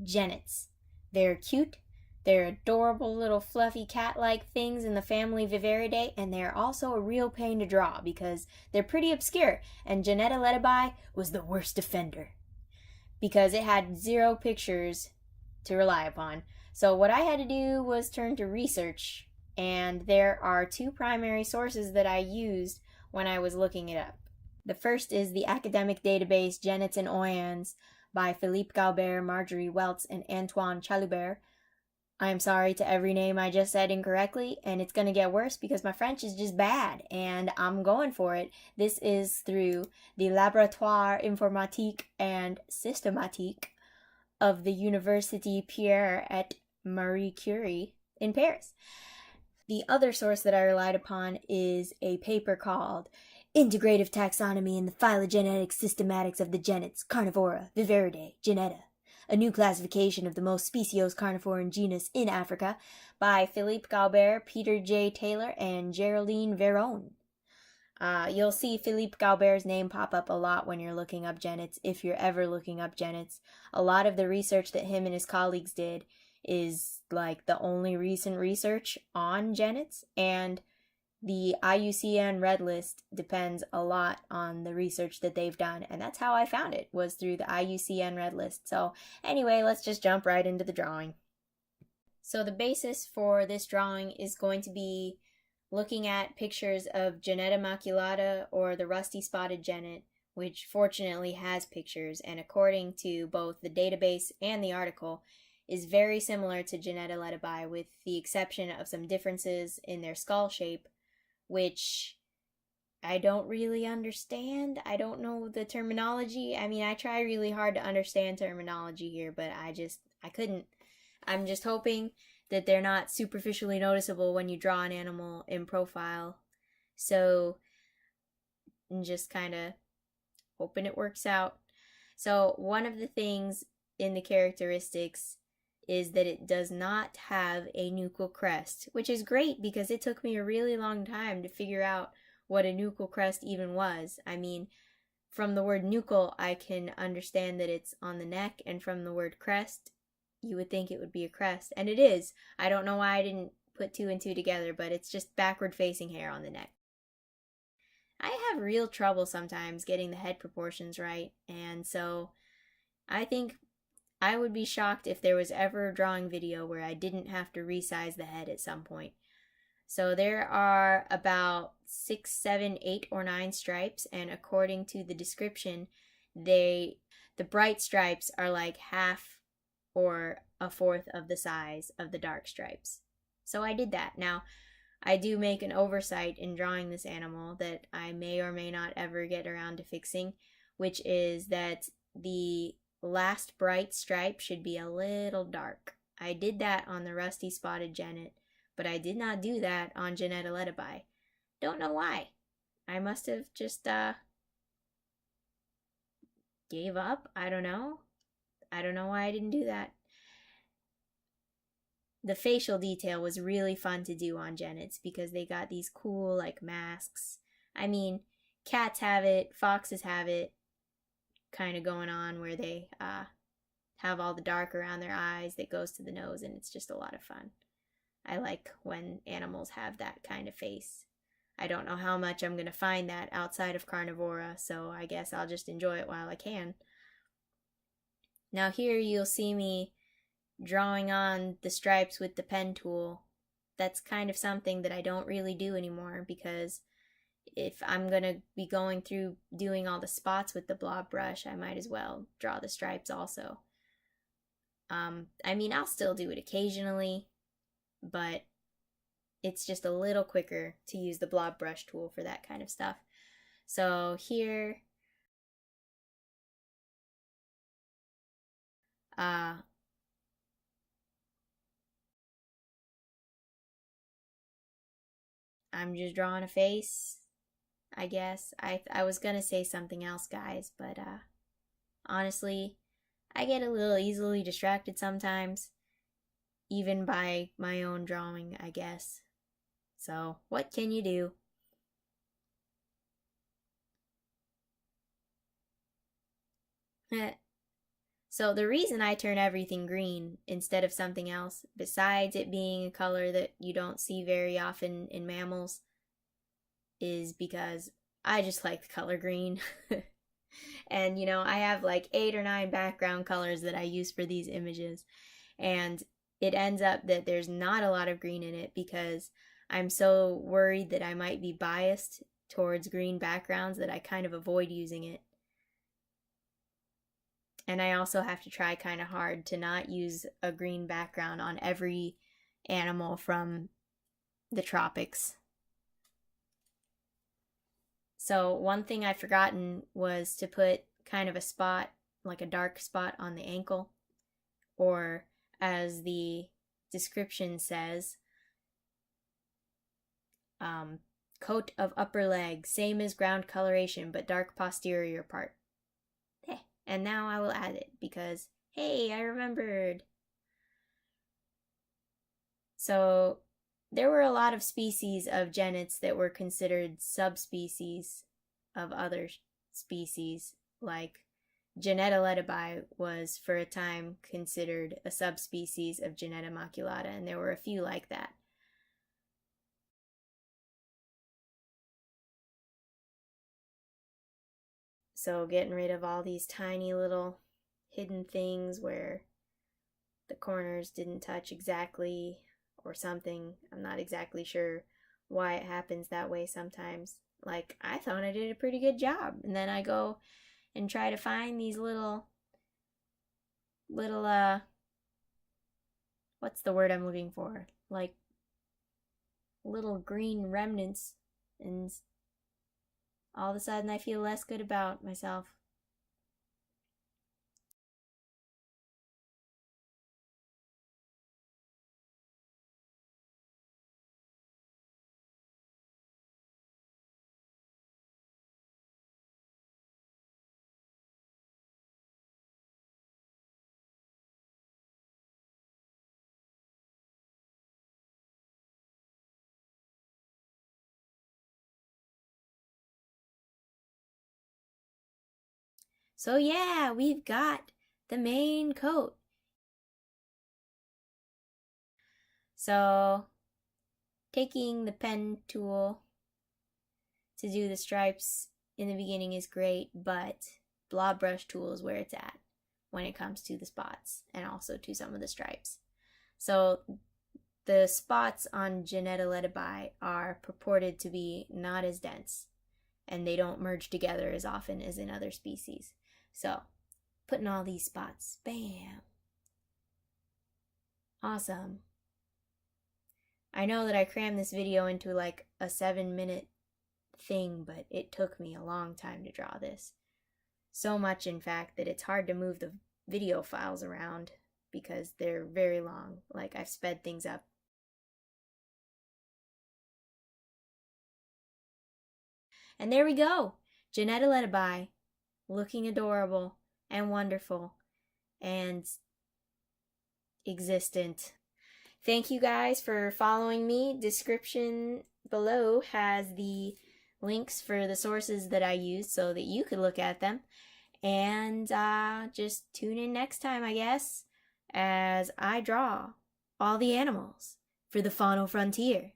genets. They're cute. They're adorable little fluffy cat-like things in the family Viveridae, and they're also a real pain to draw because they're pretty obscure, and Genetta letabae was the worst offender because it had 0 pictures to rely upon. So what I had to do was turn to research, and there are 2 primary sources that I used when I was looking it up. The first is the academic database Genets Oyans by Philippe Gaubert, Marjorie Weltz, and Antoine Chalubert. I am sorry to every name I just said incorrectly, and it's going to get worse because my French is just bad, and I'm going for it. This is through the Laboratoire Informatique and Systématique of the Université Pierre et Marie Curie in Paris. The other source that I relied upon is a paper called Integrative Taxonomy in the Phylogenetic Systematics of the Genets, Carnivora, Viveridae, Genetta, a new classification of the most speciose carnivorous genus in Africa, by Philippe Gaubert, Peter J. Taylor, and Geraldine Veron. You'll see Philippe Gaubert's name pop up a lot when you're looking up genets, if you're ever looking up genets. A lot of the research that him and his colleagues did is like the only recent research on genets, and the IUCN Red List depends a lot on the research that they've done, and that's how I found it, was through the IUCN Red List. So anyway, let's just jump right into the drawing. So the basis for this drawing is going to be looking at pictures of Genetta maculata, or the rusty spotted genet, which fortunately has pictures, and according to both the database and the article, is very similar to Genetta letabae, with the exception of some differences in their skull shape, which I don't really understand. I don't know the terminology. I mean, I try really hard to understand terminology here, but I couldn't. I'm just hoping that they're not superficially noticeable when you draw an animal in profile. So, I'm just kind of hoping it works out. So, one of the things in the characteristics is that it does not have a nuchal crest, which is great because it took me a really long time to figure out what a nuchal crest even was. I mean, from the word nuchal, I can understand that it's on the neck, and from the word crest, you would think it would be a crest, and it is. I don't know why I didn't put 2 and 2 together, but it's just backward-facing hair on the neck. I have real trouble sometimes getting the head proportions right, and so I think I would be shocked if there was ever a drawing video where I didn't have to resize the head at some point. So there are about 6, 7, 8, or 9 stripes, and according to the description, the bright stripes are like half or a fourth of the size of the dark stripes. So I did that. Now, I do make an oversight in drawing this animal that I may or may not ever get around to fixing, which is that the last bright stripe should be a little dark. I did that on the rusty spotted genet, but I did not do that on Genetta letabae. Don't know why. I must have just gave up. I don't know. I don't know why I didn't do that. The facial detail was really fun to do on genets because they got these cool like masks. I mean, cats have it, foxes have it, kind of going on where they have all the dark around their eyes that goes to the nose, and it's just a lot of fun. I like when animals have that kind of face. I don't know how much I'm going to find that outside of carnivora, so I guess I'll just enjoy it while I can. Now here you'll see me drawing on the stripes with the pen tool. That's kind of something that I don't really do anymore because if I'm going to be going through doing all the spots with the blob brush, I might as well draw the stripes also. I mean, I'll still do it occasionally, but it's just a little quicker to use the blob brush tool for that kind of stuff. So here, I'm just drawing a face, I guess. I was gonna say something else, guys, but honestly, I get a little easily distracted sometimes, even by my own drawing, I guess. So, what can you do? So the reason I turn everything green instead of something else, besides it being a color that you don't see very often in mammals, is because I just like the color green. And I have like 8 or 9 background colors that I use for these images. And it ends up that there's not a lot of green in it because I'm so worried that I might be biased towards green backgrounds that I kind of avoid using it. And I also have to try kind of hard to not use a green background on every animal from the tropics. So one thing I've forgotten was to put kind of a spot, like a dark spot on the ankle, or as the description says, coat of upper leg, same as ground coloration, but dark posterior part. And now I will add it because, hey, I remembered. So there were a lot of species of genets that were considered subspecies of other species, like Genetta letabae was for a time considered a subspecies of Genetta maculata, and there were a few like that. So getting rid of all these tiny little hidden things where the corners didn't touch exactly or something. I'm not exactly sure why it happens that way sometimes. Like, I thought I did a pretty good job, and then I go and try to find these little what's the word I'm looking for? Like little green remnants, and all of a sudden I feel less good about myself. So yeah, we've got the main coat. So taking the pen tool to do the stripes in the beginning is great, but blob brush tool is where it's at when it comes to the spots and also to some of the stripes. So the spots on Genetta letabae are purported to be not as dense, and they don't merge together as often as in other species. So putting all these spots, bam, awesome. I know that I crammed this video into like a 7-minute thing, but it took me a long time to draw this. So much, in fact, that it's hard to move the video files around because they're very long. Like, I've sped things up. And there we go! Genetta letabae, looking adorable and wonderful and existent. Thank you guys for following me. Description below has the links for the sources that I used so that you could look at them. And just tune in next time, I guess, as I draw all the animals for the Faunal Frontier.